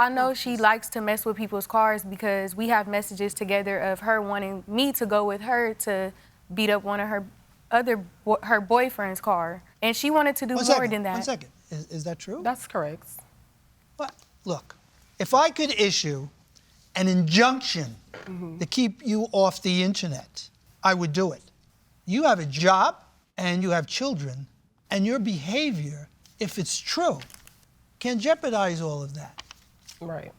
I know she likes to mess with people's cars because we have messages together of her wanting me to go with her to beat up one of her her boyfriend's car. And she wanted to do more than that. 1 second. Is that true? That's correct. But look, if I could issue an injunction to keep you off the internet, I would do it. You have a job and you have children, and your behavior, if it's true, can jeopardize all of that. Right.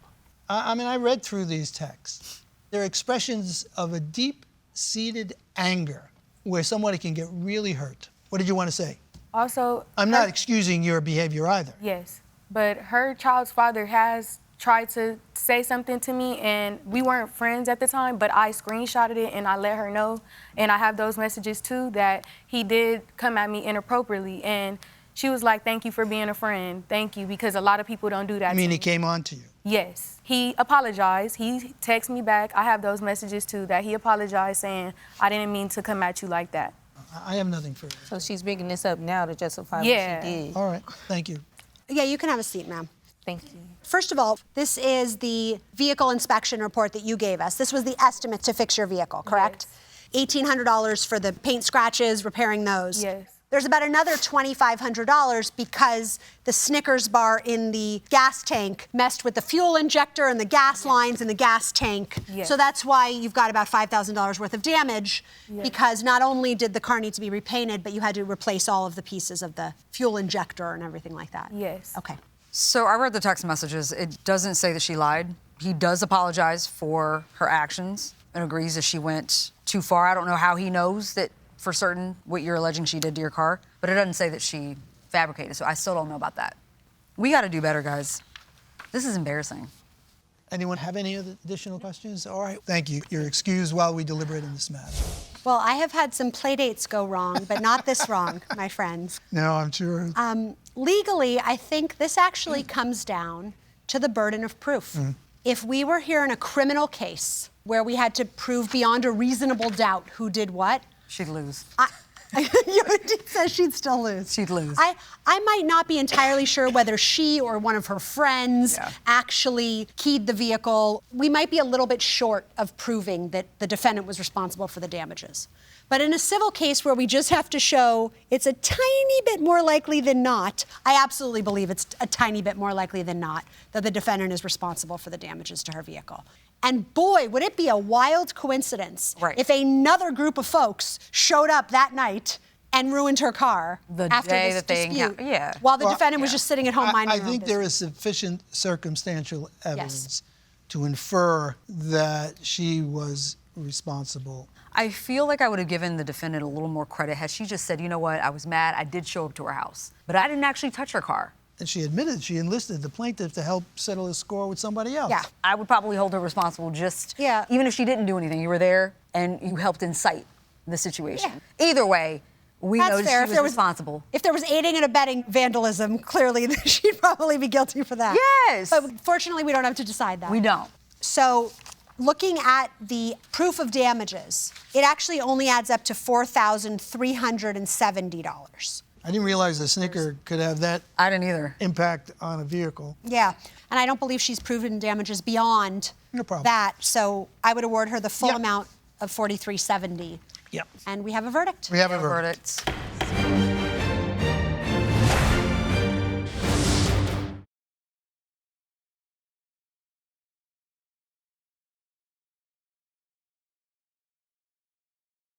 I mean, I read through these texts. They're expressions of a deep-seated anger where somebody can get really hurt. What did you want to say? Also, I'm not excusing your behavior either. Yes, but her child's father has tried to say something to me, and we weren't friends at the time, but I screenshotted it and I let her know, and I have those messages too, that he did come at me inappropriately, and she was like, thank you for being a friend, thank you, because a lot of people don't do that. I mean, to he me. came on to you? Yes. He apologized. He texted me back. I have those messages too, that he apologized saying, I didn't mean to come at you like that. I have nothing further. So she's bringing this up now to justify what she did. All right, thank you. Yeah, you can have a seat, ma'am. Thank you. First of all, this is the vehicle inspection report that you gave us. This was the estimate to fix your vehicle, correct? Yes. $1,800 for the paint scratches, repairing those. Yes. There's about another $2,500 because the Snickers bar in the gas tank messed with the fuel injector and the gas lines in the gas tank. Yes. So that's why you've got about $5,000 worth of damage, because not only did the car need to be repainted, but you had to replace all of the pieces of the fuel injector and everything like that. Yes. Okay. So I read the text messages. It doesn't say that she lied. He does apologize for her actions and agrees that she went too far. I don't know how he knows that for certain what you're alleging she did to your car, but it doesn't say that she fabricated, so I still don't know about that. We got to do better, guys. This is embarrassing. Anyone have any other additional questions? All right, thank you. You're excused while we deliberate on this matter. Well, I have had some playdates go wrong, but not this wrong, my friends. No, I'm sure. Legally, I think this actually comes down to the burden of proof. If we were here in a criminal case where we had to prove beyond a reasonable doubt who did what, she'd lose. You said she'd still lose. She'd lose. I might not be entirely sure whether she or one of her friends actually keyed the vehicle. We might be a little bit short of proving that the defendant was responsible for the damages. But in a civil case where we just have to show it's a tiny bit more likely than not, I absolutely believe it's a tiny bit more likely than not that the defendant is responsible for the damages to her vehicle. And boy, would it be a wild coincidence if another group of folks showed up that night and ruined her car after this dispute, while the defendant was just sitting at home minding her own business. I think there is sufficient circumstantial evidence to infer that she was responsible. I feel like I would have given the defendant a little more credit had she just said, you know what, I was mad, I did show up to her house, but I didn't actually touch her car. And she admitted she enlisted the plaintiff to help settle a score with somebody else. Yeah, I would probably hold her responsible even if she didn't do anything. You were there and you helped incite the situation. Either way, we know that she was responsible. If there was aiding and abetting vandalism, clearly she'd probably be guilty for that. Yes. But fortunately, we don't have to decide that. We don't. So looking at the proof of damages, it actually only adds up to $4,370. I didn't realize a Snicker could have that I didn't either. impact on a vehicle. Yeah, and I don't believe she's proven damages beyond that, so I would award her the full amount of $4,370. Yep. And we have a verdict. We have a verdict.